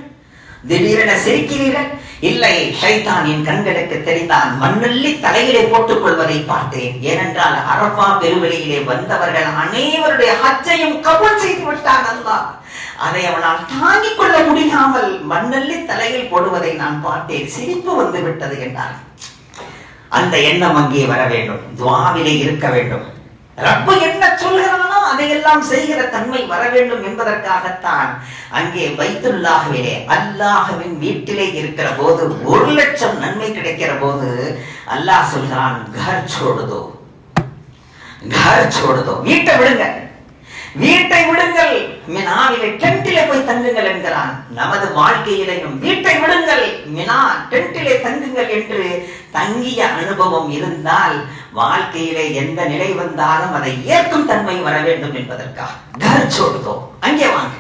திடீரென சிரிக்கிறீர்கள்? இல்லை, ஷைத்தானின் கண்களுக்கு தெரிந்தான். மண்ணள்ளி தலையிலே போட்டுக் கொள்வதை பார்த்தேன். ஏனென்றால் அரபா பெருவெளியிலே வந்தவர்கள் அனைவருடைய ஹஜ்ஜையும் கபூல் செய்து விட்டான் அல்லாஹ். அதை அவனால் தாங்கிக் கொள்ள முடியாமல் மண்ணள்ளி தலையில் போடுவதை நான் பார்த்தேன். சிரிப்பு வந்து விட்டது என்றார். அந்த எண்ணம் அங்கே வர வேண்டும், துஆவிலே இருக்க வேண்டும். ரப்பு என்ன சொல்கிறானோ அதையெல்லாம் செய்கிற தன்மை வர வேண்டும் என்பதற்காகத்தான் அங்கே பைத்துல்லாஹ்விலே அல்லாஹ்வின் வீட்டிலே இருக்கிற போது 1,00,000 நன்மை கிடைக்கிற போது அல்லாஹ் சொல்கிறான், கர் छोड़ दो, வீட்டை விடுங்க, வீட்டை விடுங்கள், மினாவிலே டென்ட்டிலே போய் தங்குங்கள் என்கிறான். நமது வாழ்க்கையிலையும் வீட்டை விடுங்கள், மினா டென்ட்டிலே தங்குங்கள் என்று தங்கிய அனுபவம் இருந்தால் வாழ்க்கையிலே எந்த நிலை வந்தாலும் அதை ஏற்கும் தன்மை வர வேண்டும் என்பதற்காக கர் छोड़ दो, அங்கே வாங்க.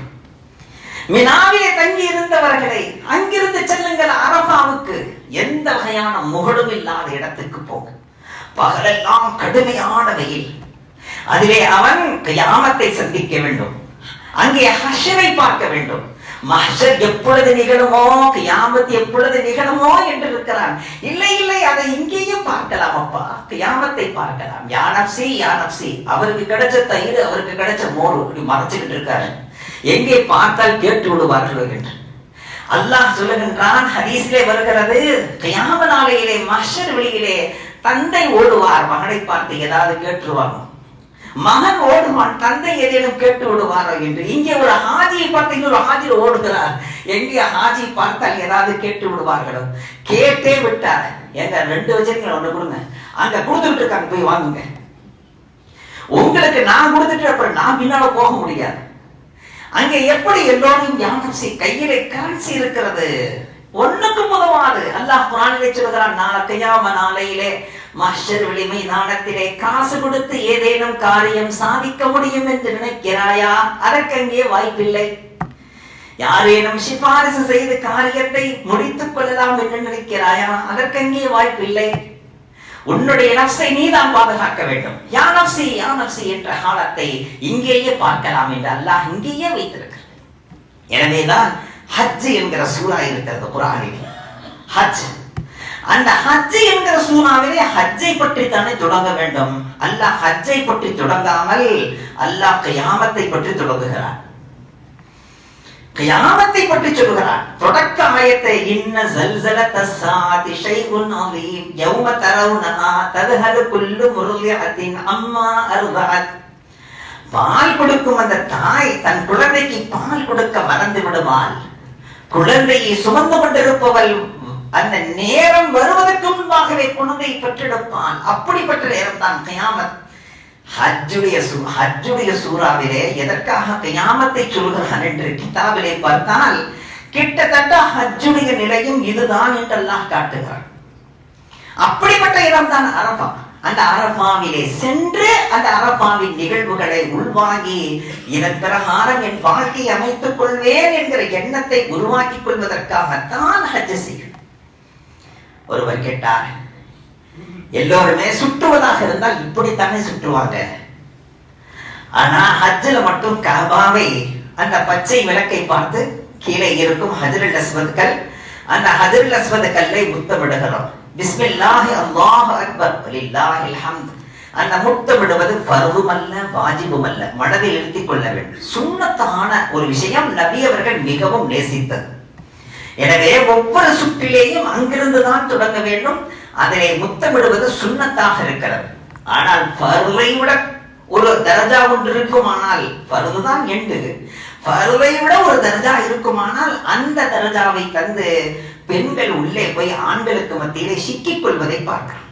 மினாவிலே தங்கி இருந்தவர்களை அங்கிருந்து செல்லுங்கள் அரபாவுக்கு. எந்த வகையான முகடும் இல்லாத இடத்துக்கு போங்க. பகலெல்லாம் கடுமையான வெயில், அதிலே அவன் கியாமத்தை சந்திக்க வேண்டும். அங்கே ஹஷ்ரை பார்க்க வேண்டும். மஹ்ஷர் எப்பொழுது நிகழுமோ, கியாமத் எப்பொழுது நிகழுமோ என்று இருக்கிறான். இல்லை இல்லை, அதை இங்கேயும் பார்க்கலாம் அப்பா, கியாமத்தை பார்க்கலாம். யா நஃப்ஸி யா நஃப்ஸி, அவருக்கு கிடைச்ச தயிர், அவருக்கு கிடைச்ச மோர் இப்படி மறைச்சுக்கிட்டு இருக்காரு. எங்கே பார்த்தால் கேட்டு விடுவார்கள் என்று அல்லாஹ் சொல்லுகின்றான். ஹதீஸிலே வருகிறது, கியாம நாளையிலே மஹ்ஷர் வெளியிலே தந்தை ஓடுவார், மகனை பார்த்து ஏதாவது கேட்டுருவாங்க. மகன் ஓடுவான், தந்தை ஏதேனும் கேட்டு விடுவாரோ என்று. இங்கே ஒரு ஹாஜியை பார்த்து இன்னொரு ஹாஜி ஓடுகிறார். எங்கே ஹாஜி பார்த்தால் ஏதாவது கேட்டு விடுவார்களோ, கேட்டே விட்டார். எங்க 2 வச்சிருக்கீங்க, ஒண்ணு கொடுங்க, அங்க கொடுத்துட்டு இருக்காங்க, போய் வாங்குங்க. உங்களுக்கு நான் கொடுத்துட்டு அப்புறம் நான் பின்னால போக முடியாது. அங்கே எப்படி எல்லோரும் யானப்சி கையிலே கரன்சி இருக்கிறது, ஒண்ணுக்கும் உதவாது. அல்லாஹ் குர்ஆனிலே சொல்கிறான், கியாம நாளையிலே மஹ்ஷர் வெளி மைதானத்திலே காசு கொடுத்து ஏதேனும் காரியம் சாதிக்க முடியும் என்று நினைக்கிறாயா? அதற்கங்கே வாய்ப்பில்லை. யாரேனும் சிபாரிசு செய்து காரியத்தை முடித்துக் கொள்ளலாம் என்று நினைக்கிறாயா? அதற்கங்கே வாய்ப்பில்லை. உன்னுடைய நஃப்ஸை நீதான் பாதுகாக்க வேண்டும். யா நஃப்ஸி யா நஃப்ஸி என்ற காலத்தை இங்கேயே பார்க்கலாம் என்று அல்லாஹ் இங்கேயே வைத்திருக்கிறார். எனவேதான் ஹஜ் என்கிற சூரா இருக்கிறது குர்ஆனில். ஹஜ், அந்த ஹஜ் என்கிற சூறாவிலே ஹஜ்ஜை பற்றி தானே தொடங்க வேண்டும். அல்லாஹ் ஹஜ்ஜை பற்றி தொடங்காமல் அல்லாஹ் கியாமத்தை பற்றி தொடங்குகிறார். கியாமத்தை பற்றி சொல்கிறார். தொடக்க ஆயத்தை இன்ன ஸல்ஸலத்தஸ் ஸாஅத்தி ஷைஉன் அஸீம் யௌம தரவுனஹா தத்ஹலு குல்லு முர்லிஅத்தின் அம்மா அர்தஅத். பால் கொடுக்கும் அந்த தாய் தன் குழந்தைக்கு பால் கொடுக்க மறந்து விடுவாள். குழந்தையை சுமந்து கொண்டிருப்பவள் அந்த நேரம் வருவதற்கு முன்பாகவே குழந்தை பெற்றெடுப்பான். அப்படிப்பட்ட நேரம் தான் கியாமத். ஹஜ்ஜுடைய சூறாவிலே எதற்காக கியாமத்தை சொல்கிறான் என்று கிதாபிலே பார்த்தால் கிட்டத்தட்ட ஹஜ்ஜுடைய நிலையும் இதுதான் என்று அல்லாஹ் காட்டுகிறான். அப்படிப்பட்ட இடம் தான் அரபா. அந்த அரபாவிலே சென்று அந்த அரபாவின் நிகழ்வுகளை உள்வாங்கி இதன் பிரகாரம் என் வாழ்க்கையை அமைத்துக் கொள்வேன் என்கிற எண்ணத்தை உருவாக்கிக் கொள்வதற்காகத்தான் ஹஜ் செய்யும். ஒருவர் கேட்டார், எல்லோருமே சுற்றுவதாக இருந்தால் இப்படித்தானே சுற்றுவாங்க, ஆனா ஹஜ்ஜில மட்டும் கஅபாவை அந்த பச்சை விளக்கை பார்த்து கீழே இருக்கும் ஹஜ்ருல் அஸ்வத் கல், அந்த ஹஜ்ருல் அஸ்வத் கல்லை முத்தமிடுகிறோம். பிஸ்மில்லாஹி அல்லாஹு அக்பர் வலில்லாஹில் ஹம்த். அந்த முத்தமிடுவது ஃபர்தும் அல்ல, வாஜிபும் அல்ல, மனதில் எழுதிக் கொள்ள வேண்டும். சுன்னத்தான ஒரு விஷயம், நபி அவர்கள் மிகவும் நேசித்தது. எனவே ஒவ்வொரு சுற்றிலேயும் அங்கிருந்துதான் தொடங்க வேண்டும். அதிலே முத்தமிடுவது சுன்னத்தாக இருக்கிறது. ஆனால் ஃபர்தை விட ஒரு தரஜா ஒன்று இருக்குமானால், ஃபர்து தான் எண்டு, ஃபர்தை விட ஒரு தரஜா இருக்குமானால் அந்த தரஜாவை தந்து பெண்கள் உள்ளே போய் ஆண்களுக்கு மத்தியிலே சிக்கிக் கொள்வதை பார்க்கிறோம்.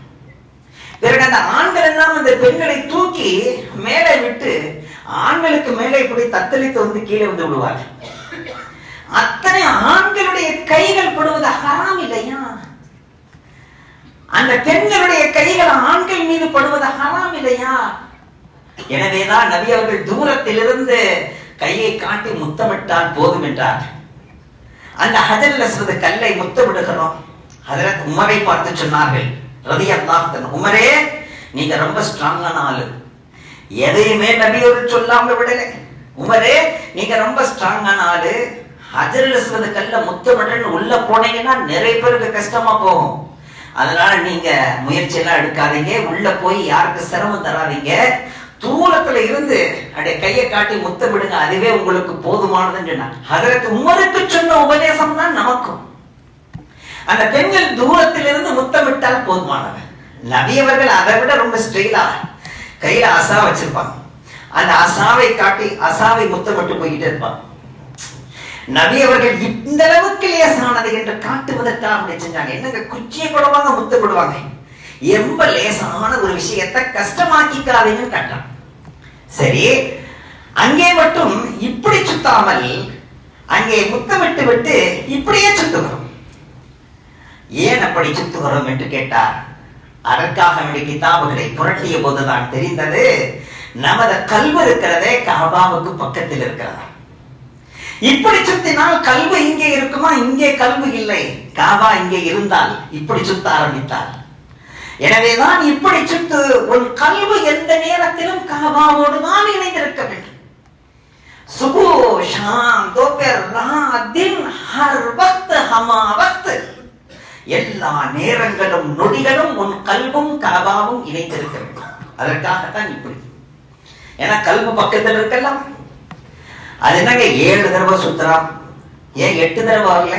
பிறகு அந்த ஆண்கள் எல்லாம் அந்த பெண்களை தூக்கி மேலே விட்டு ஆண்களுக்கு மேலே இப்படி தத்தளித்து வந்து கீழே வந்து விடுவார்கள். அத்தனை ஆண்களுடைய கைகள் படுவது ஹராம் இல்லையா? அந்த பெண்களுடைய கைகள் ஆண்கள் மீது படுவது ஹராம் இல்லையா? எனவேதான் நபி அவர்கள் தூரத்திலிருந்து கையை காட்டி முத்தமிட்டால் போதும் என்றார். அந்த ஹஜ்ருல் அஸ்வத் கல்லை முத்தமிடுகிறோம். ஹஜ்ரத் உமரை பார்த்து சொன்னார்கள் ரலியல்லாஹு அன்ஹு, உமரே நீங்க ரொம்ப ஸ்ட்ராங்கான ஆளு, எதையுமே நபி அவர்கள் சொல்லாம விடலை. உமரே நீங்க ரொம்ப ஸ்ட்ராங்கான ஆளு, ஹஜ்ருல் அஸ்வத் கல்ல முத்தமிடன்னு உள்ள போனீங்கன்னா நிறைய பேருக்கு கஷ்டமா போகும். அதனால நீங்க முயற்சி எல்லாம் எடுக்காதீங்க, உள்ள போய் யாருக்கு சிரமம் தராதீங்க, தூரத்துல இருந்து அப்படியே கையை காட்டி முத்தமிடுங்க, அதுவே உங்களுக்கு போதுமானதுன்னு சொன்னாங்க. ஹஜ்ரத் உமருக்கு சொன்ன உபதேசம் தான் நமக்கும். அந்த பெண்கள் தூரத்திலிருந்து முத்தமிட்டால் போதுமானது. நபி அவர்கள் அதை விட ரொம்ப ஸ்டைலா கையில அசா வச்சிருப்பாங்க. அந்த அசாவை காட்டி அசாவை முத்தமிட்டு போய்கிட்டே இருப்பாங்க. நபி அவர்கள் இந்த அளவுக்கு லேசானது என்று காட்டுவதற்காக அப்படி செஞ்சாங்க. என்னங்க குச்சியை போடுவாங்க, முத்தமிடுவாங்க. ரொம்ப லேசான ஒரு விஷயத்தை கஷ்டமாக்கிக்காதீங்கன்னு காட்டுறாங்க. சரி, அங்கே மட்டும் இப்படி சுத்தாமல் அங்கே முத்தமிட்டு விட்டு இப்படியே சுத்துகிறோம். ஏன் அப்படி சுத்துகிறோம் என்று கேட்டார். அதற்காக வேண்டிய கிதாபுகளை புரட்டிய போதுதான் தெரிந்தது, நமது கல்வி இருக்கிறதே கஅபாவுக்கு பக்கத்தில் இருக்கிறதா. இப்படி சுத்தினால் கல்வி இங்கே இருக்குமா? இங்கே கல்வி இல்லை. கஅபா இங்கே இருந்தால் இப்படி சுத்த ஆரம்பித்தார். எனவேதான் இப்படி சுத்து. உன் கல்வி எந்த நேரத்திலும் கஅபாவோடு தான் இணைந்திருக்க வேண்டும். சுபு ஷாம் தோபர் ராத் தின் ஹர் வக்த் ஹமா வக்த், எல்லா நேரங்களும் நொடிகளும் உன் கல்வும் கஅபாவும் இணைந்திருக்க வேண்டும். அதற்காகத்தான் இப்படி. ஏன்னா கல்வி பக்கத்தில் இருக்கலாம். அது என்னங்க 7 தடவை சுத்தலாம், ஏன் 8 தடவை வரல,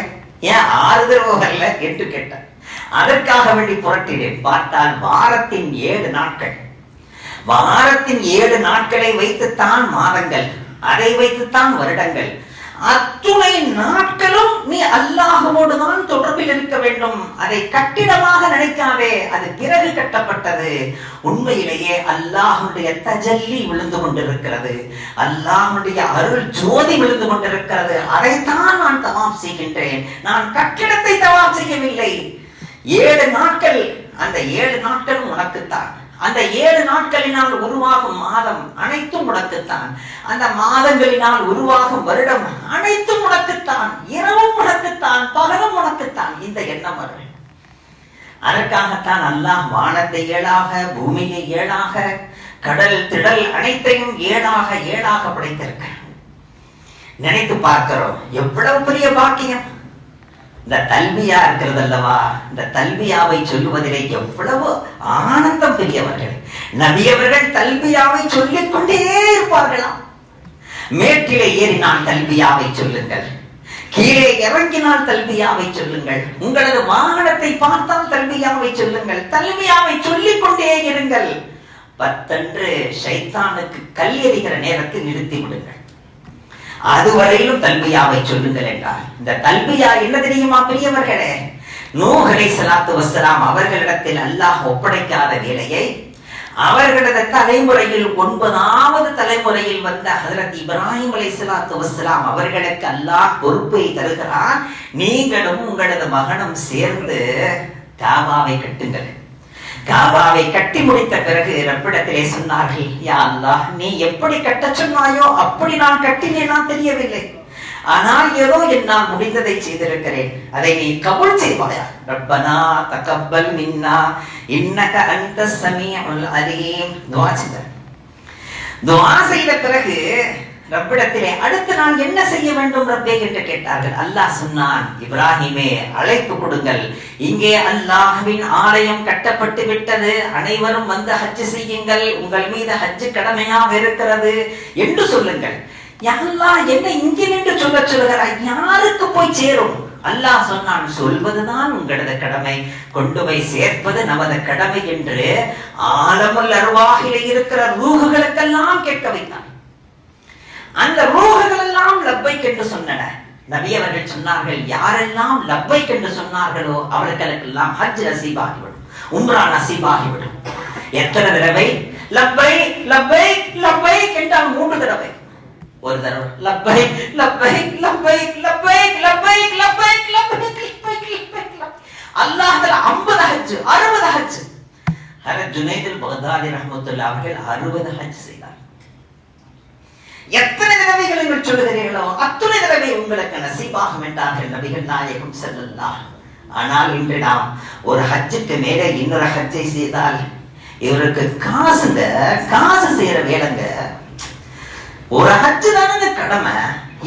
ஏன் 6 தடவை வரல என்று கேட்டார். அதற்காக வேண்டி புரட்டினேன். பார்த்தால் வாரத்தின் 7 நாட்கள் வாரத்தின் 7 நாட்களை வைத்துத்தான் மாதங்கள், அதை வைத்துத்தான் வருடங்கள். அத்துணை நாட்களும் நீ அல்லாஹ்வோடு தான் தொடர்பில் இருக்க வேண்டும். அதை கட்டிடமாக நினைக்காதே, அது பிறகு கட்டப்பட்டது. உண்மையிலேயே அல்லாஹ்வுடைய தஜல்லி விழுந்து கொண்டிருக்கிறது, அல்லாஹ்வுடைய அருள் ஜோதி விழுந்து கொண்டிருக்கிறது. அதைத்தான் நான் தவாப் செய்கின்றேன். நான் கட்டிடத்தை தவாப் செய்யவில்லை. 7 நாட்கள், அந்த 7 நாட்களும் உனக்குத்தான். அந்த 7 நாட்களினால் உருவாகும் மாதம் அனைத்தும் உனக்குத்தான். அந்த மாதங்களினால் உருவாகும் வருடம் அனைத்தும் உனக்குத்தான். இரவும் உனக்குத்தான், பகலும் உனக்குத்தான். இந்த எண்ணம் வரும். அதற்காகத்தான் அல்லாஹ் வானத்தை 7ஆக, பூமியை 7ஆக, கடல் திடல் அனைத்தையும் 7ஆக படைத்திருக்க. நினைத்து பார்க்கிறோம், எவ்வளவு பெரிய பாக்கியம். இந்த தல்பியா இருக்கிறது அல்லவா, இந்த தல்பியாவை சொல்லுவதிலே எவ்வளவு ஆனந்தம் பெரியவர்கள். நபியவர்கள் தல்பியாவை சொல்லிக் கொண்டே இருப்பார்களாம். மேட்டிலே ஏறினால் தல்பியாவை சொல்லுங்கள், கீழே இறங்கினால் தல்பியாவை சொல்லுங்கள், உங்களது வாகனத்தை பார்த்தால் தல்பியாவை சொல்லுங்கள், தல்பியாவை சொல்லிக் கொண்டே இருங்கள். பத்தன்று ஷைத்தானுக்கு கல் எறிகிற நேரத்தில் நிறுத்தி விடுங்கள். அதுவரையிலும் தல்பியாவை சொல்லுங்கள் என்றார். இந்த தல்பியா என்ன தெரியுமா பெரியவர்களே? நூஹ் அலைஹிஸ்ஸலாத்து வஸ்ஸலாம் அவர்களிடத்தில் அல்லாஹ் ஒப்படைக்காத வேலையை அவர்களது தலைமுறையில் 9வது தலைமுறையில் வந்த ஹஜ்ரத் இப்ராஹிம் அலைஹிஸ்ஸலாத்து வஸ்ஸலாம் அவர்களுக்கு அல்லாஹ் பொறுப்பை தருகிறான். நீங்களும் உங்களது மகனும் சேர்ந்து காபாவை கட்டுங்கள். காபாவை கட்டி முடித்த பிறகு ரப்பிடத்திலே சொன்னார்கள், யா அல்லாஹ், நீ எப்படி கட்ட சொன்னாயோ அப்படி நான் கட்டினேனா தெரியவில்லை, ஆனால் ஏதோ என்னால் முடிந்ததை செய்திருக்கிறேன், அதை நீ கபூல் செய்வாயா? ரப்பனா தகப்பல் மின்னா இன்னக அன்தஸ் ஸமீஉல் அலீம். துஆ செய்தார். துஆ செய்த பிறகு ரப்பிடத்திலே அடுத்து நான் என்ன செய்ய வேண்டும் ரப்பே என்று கேட்டார்கள். அல்லாஹ் சொன்னான், இப்ராஹிமே அழைப்பு கொடுங்கள், இங்கே அல்லாஹ்வின் ஆலயம் கட்டப்பட்டு விட்டது, அனைவரும் வந்து ஹஜ் செய்யுங்கள், உங்கள் மீது ஹஜ் கடமையாக இருக்கிறது என்று சொல்லுங்கள். அல்லாஹ் என்ன இங்கே நின்று சொல்லுகிறாய், யாருக்கு போய் சேரும்? அல்லாஹ் சொன்னான், சொல்வதுதான் உங்களது கடமை, கொண்டு போய் சேர்ப்பது நமது கடமை என்று ஆலமுல் அர்வாஹிலே இருக்கிற ரூஹுகளுக்கெல்லாம் கேட்க வைத்தான். அந்த ரூஹுகள் எல்லாம் லப்பைக் என்று சொன்னன. நபி அவர்கள் சொன்னார்கள், யாரெல்லாம் லப்பைக் என்று சொன்னார்களோ அவர்களுக்கெல்லாம் ஹஜ் நசீபாகிவிடும், உம்ரா நசீபாகிவிடும். எத்தனை தடவை லப்பை லப்பை லப்பை என்றால் 3 தடவை. ஒரு தடவை லப்பை லப்பை லப்பை லப்பை லப்பை லப்பை லப்பை. அல்லாஹ் 50 ஹஜ் 60 ஹஜ். ஹஜ்ரத் ஜுனைதுல் பக்தாதி ரஹ்மத்துல்லாஹி அவர்கள் 60 ஹஜ் செய்தார். எத்தனை தடவைகள் நீங்கள் சொல்லுகிறீர்களோ அத்தனை தடவை உங்களுக்கு நசீபாகும் என்றார்கள் நபிகள் நாயகம் ஸல்லல்லாஹு. ஆனால் இன்று நாம் ஒரு ஹஜ்ஜுக்கு மேலே இன்னொரு ஹஜ்ஜை செய்தால் இவருக்கு காசு செய்யற வேலைங்க. ஒரு ஹஜ்ஜு தானே கடமை,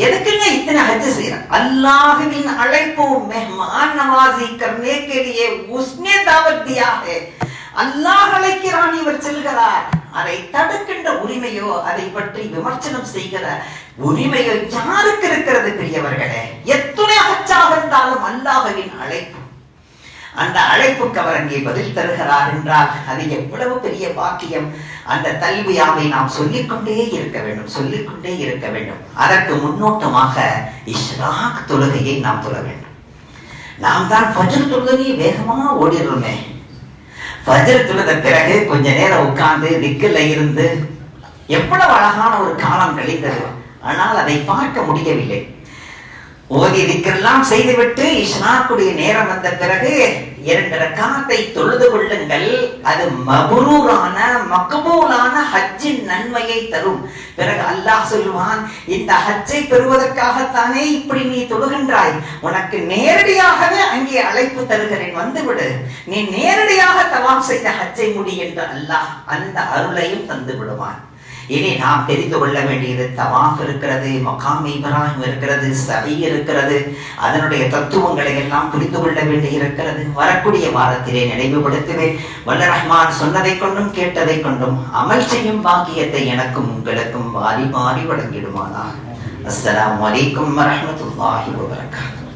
எதுக்குங்க இத்தனை ஹஜ் செய்யற? அல்லாஹ்வின் அழைப்பு மெஹ்மான் நவாசி கர்னே கே லியே உஸ்னே தாவத் தியா ஹை. அல்லாஹ் அழைக்கிறான், இவர் செல்கிறார். அதை தடுக்கின்ற உரிமையோ அதை பற்றி விமர்சனம் செய்கிற உரிமையோ யாருக்கு இருக்கிறது பெரியவர்களே? எத்தனை ஹஜ்ஜாக இருந்தாலும் அல்லாஹ்வின் அழைப்பு, அந்த அழைப்புக்கு அவர் அங்கே பதில் தருகிறார் என்றால் அது எவ்வளவு பெரிய பாக்கியம். அந்த தல்பியாவை நாம் சொல்லிக்கொண்டே இருக்க வேண்டும், சொல்லிக்கொண்டே இருக்க வேண்டும். அதற்கு முன்னோட்டமாக இஷ்ராக் தொழுகையை நாம் தொழ வேண்டும். நாம் தான் ஃபஜ்ர் தொழுகையை வேகமா ஓடிடுறோமே. ஃபஜ்ர் தொழுத பிறகு கொஞ்ச நேரம் உட்கார்ந்து திக்ல இருந்து எவ்வளவு அழகான ஒரு காலம் கழிந்தது. ஆனால் அதை பார்க்க முடியவில்லை. ஓதி திக்ரெல்லாம் செய்துவிட்டு இஷ்ராக்குடைய நேரம் வந்த பிறகு 2 ரக்காத்தை தொழுது கொள்ளுங்கள். அது மப்ரூரான மக்பூலான ஹஜ்ஜின் நன்மையை தரும். பிறகு அல்லாஹ் சொல்வான், இந்த ஹஜ்ஜை பெறுவதற்காகத்தானே இப்படி நீ தொழுகின்றாய், உனக்கு நேரடியாகவே அங்கே அழைப்பு தருகிறேன், வந்துவிடு, நீ நேரடியாக தவாப் செய்த ஹஜ்ஜை முடி என்று அல்லாஹ் அந்த அருளையும் தந்து விடுவான். இனி நாம் தெரிந்து கொள்ள வேண்டியது தவாஃப் இருக்கிறது, மகாம் இப்ராஹிம் இருக்கிறது, சபை இருக்கிறது, அதனுடைய தத்துவங்களை எல்லாம் புரிந்து கொள்ள வேண்டி இருக்கிறது. வரக்கூடிய வாரத்திலே நினைவுபடுத்துவேன். வல்ல ரஹ்மான் சொன்னதை கொண்டும் கேட்டதை கொண்டும் அமல் செய்யும் பாக்கியத்தை எனக்கும் உங்களுக்கும் வாரி வாரி வழங்கிடுமானார். அஸ்ஸலாமு அலைக்கும் வரஹ்மத்துல்லாஹி வபரகாத்துஹு.